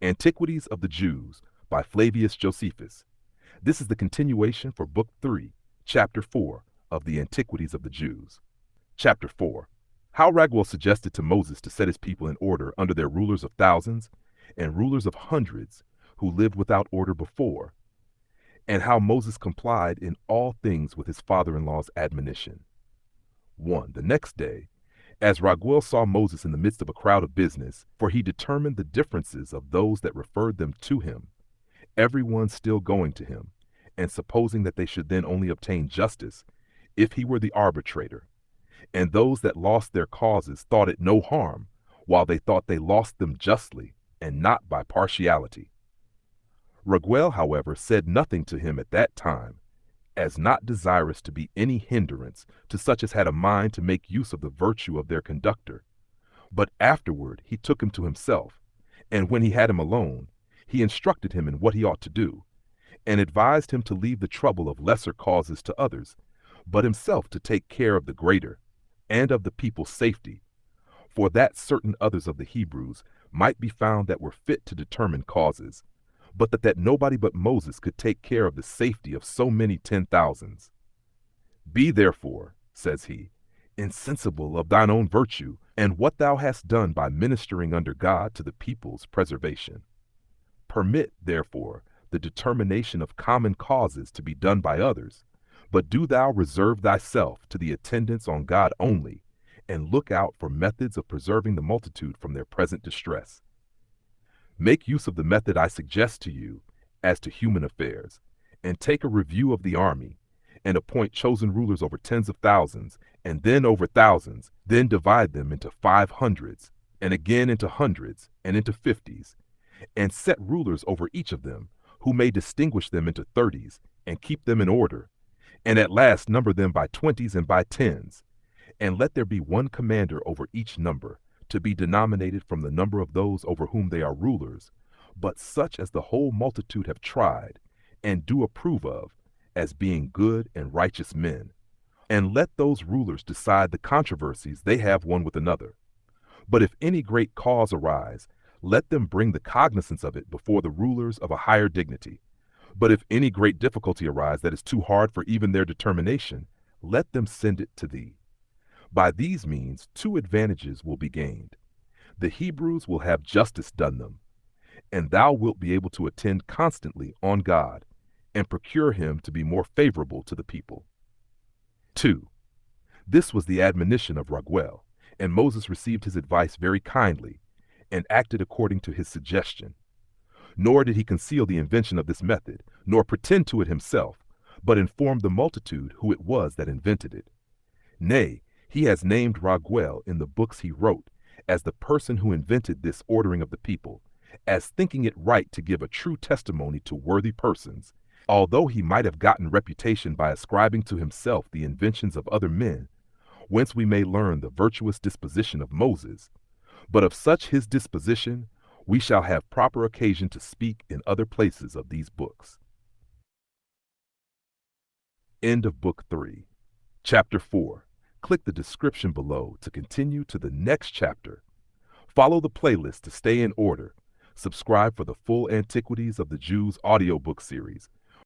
Antiquities of the Jews by Flavius Josephus. This is the continuation for Book 3, Chapter 4 of the Antiquities of the Jews. Chapter 4. How Raguel suggested to Moses to set his people in order under their rulers of thousands and rulers of hundreds who lived without order before, and how Moses complied in all things with his father-in-law's admonition. 1. The next day, as Raguel saw Moses in the midst of a crowd of business, for he determined the differences of those that referred them to him, everyone still going to him, and supposing that they should then only obtain justice, if he were the arbitrator, and those that lost their causes thought it no harm, while they thought they lost them justly, and not by partiality. Raguel, however, said nothing to him at that time, as not desirous to be any hindrance to such as had a mind to make use of the virtue of their conductor. But afterward he took him to himself, and when he had him alone, he instructed him in what he ought to do, and advised him to leave the trouble of lesser causes to others, but himself to take care of the greater, and of the people's safety, for that certain others of the Hebrews might be found that were fit to determine causes, but that nobody but Moses could take care of the safety of so many 10,000s. Be therefore, says he, insensible of thine own virtue, and what thou hast done by ministering under God to the people's preservation. Permit, therefore, the determination of common causes to be done by others, but do thou reserve thyself to the attendance on God only, and look out for methods of preserving the multitude from their present distress. Make use of the method I suggest to you as to human affairs, and take a review of the army, and appoint chosen rulers over tens of thousands, and then over thousands, then divide them into 500s, and again into hundreds, and into 50s, and set rulers over each of them, who may distinguish them into 30s, and keep them in order, and at last number them by 20s and by 10s, and let there be one commander over each number, to be denominated from the number of those over whom they are rulers, but such as the whole multitude have tried, and do approve of, as being good and righteous men. And let those rulers decide the controversies they have one with another. But if any great cause arise, let them bring the cognizance of it before the rulers of a higher dignity. But if any great difficulty arise that is too hard for even their determination, let them send it to thee. By these means 2 advantages will be gained. The Hebrews will have justice done them, and thou wilt be able to attend constantly on God, and procure him to be more favorable to the people. 2. This was the admonition of Raguel, and Moses received his advice very kindly, and acted according to his suggestion. Nor did he conceal the invention of this method, nor pretend to it himself, but informed the multitude who it was that invented it. Nay, he has named Raguel in the books he wrote as the person who invented this ordering of the people, as thinking it right to give a true testimony to worthy persons, although he might have gotten reputation by ascribing to himself the inventions of other men, whence we may learn the virtuous disposition of Moses. But of such his disposition we shall have proper occasion to speak in other places of these books. End of Book 3. Chapter 4. Click the description below to continue to the next chapter. Follow the playlist to stay in order. Subscribe for the full Antiquities of the Jews audiobook series,